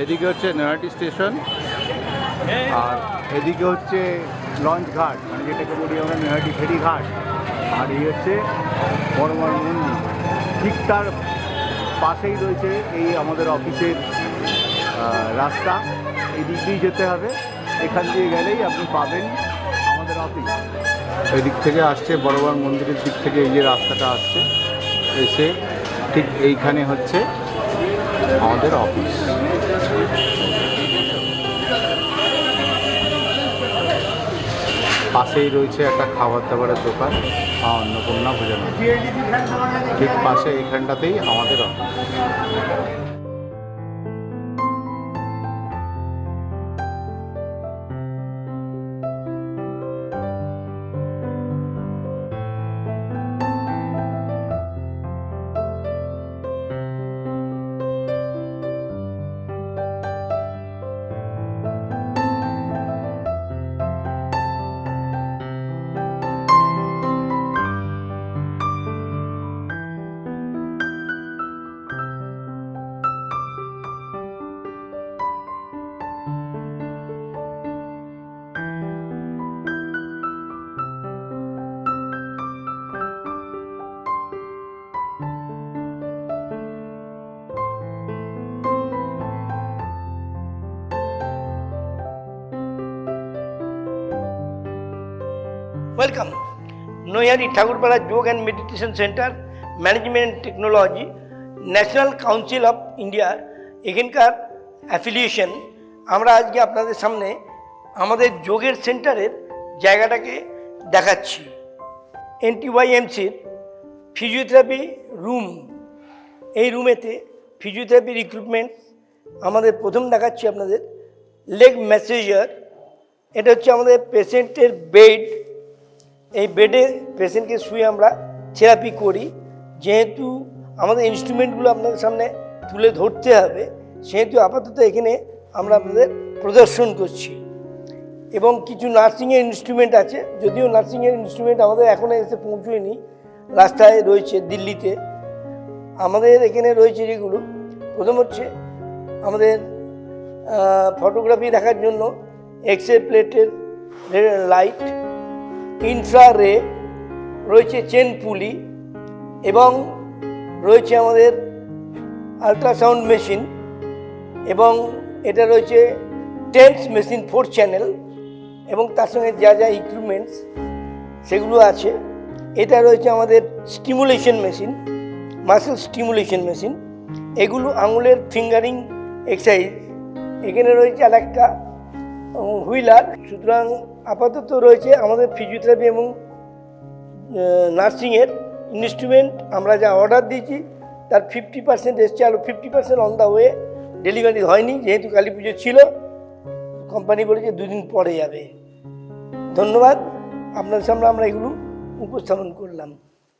এদিকে হচ্ছে নৈহাটি স্টেশন, আর এদিকে হচ্ছে লঞ্চ ঘাট, মানে যেটাকে বলি আমরা নৈহাটি ফেরিঘাট। আর এই হচ্ছে বড়মার মন্দির। ঠিক তার পাশেই রয়েছে এই আমাদের অফিসের রাস্তা। এই দিক দিয়েই যেতে হবে, এখান দিয়ে গেলেই আপনি পাবেন আমাদের অফিস। এই দিক থেকে আসছে বড়মার মন্দিরের দিক থেকে এই যে রাস্তাটা আসছে, এসে ঠিক এইখানে হচ্ছে আমাদের অফিস। পাশেই রয়েছে একটা খাবার দাবারের দোকান, অন্নপূর্ণা ভোজনালয়। ঠিক পাশে এইখানটাতেই আমাদের অফিস। ওয়েলকাম নৈহাটি ঠাকুরপাড়া যোগ and meditation centre, management technology, national council of ইন্ডিয়ার এখানকার অ্যাফিলিয়েশন। আমরা আজকে আপনাদের সামনে আমাদের যোগের সেন্টারের জায়গাটাকে দেখাচ্ছি। NTYMCর ফিজিওথেরাপি রুম, এই রুমেতে ফিজিওথেরাপির ইকুইপমেন্ট আমাদের প্রথম দেখাচ্ছি আপনাদের। লেগ ম্যাসেজার, এটা হচ্ছে আমাদের পেশেন্টের বেড। এই বেডে পেশেন্টকে শুয়ে আমরা থেরাপি করি। যেহেতু আমাদের ইনস্ট্রুমেন্টগুলো আপনাদের সামনে তুলে ধরতে হবে, সেহেতু আপাতত এখানে আমরা আপনাদের প্রদর্শন করছি। এবং কিছু নার্সিংয়ের ইনস্ট্রুমেন্ট আছে, যদিও নার্সিংয়ের ইনস্ট্রুমেন্ট আমাদের এখনও এসে পৌঁছয়নি, রাস্তায় রয়েছে দিল্লিতে। আমাদের এখানে রয়েছে যেগুলো, প্রথম হচ্ছে আমাদের ফটোগ্রাফি দেখার জন্য এক্সরে প্লেটের লাইট, ইনফ্রারে, রয়েছে চেন পুলি, এবং রয়েছে আমাদের আল্ট্রাসাউন্ড মেশিন, এবং এটা রয়েছে টেন্স মেশিন 4 চ্যানেল, এবং তার সঙ্গে যা যা ইকুইপমেন্টস সেগুলো আছে। এটা রয়েছে আমাদের stimulation machine, muscle stimulation machine. এগুলো আঙুলের ফিঙ্গারিং এক্সারসাইজ। এখানে রয়েছে আর একটা হুইলার। সুতরাং আপাতত রয়েছে আমাদের ফিজিওথেরাপি এবং নার্সিংয়ের ইনস্ট্রুমেন্ট। আমরা যা অর্ডার দিয়েছি তার 50% এসছে, আরও 50% অন দ্য ওয়ে। ডেলিভারি হয়নি, যেহেতু কালী পুজো ছিল। কোম্পানি বলেছে 2 দিন পরে যাবে। ধন্যবাদ, আপনাদের সামনে আমরা এগুলো উপস্থাপন করলাম।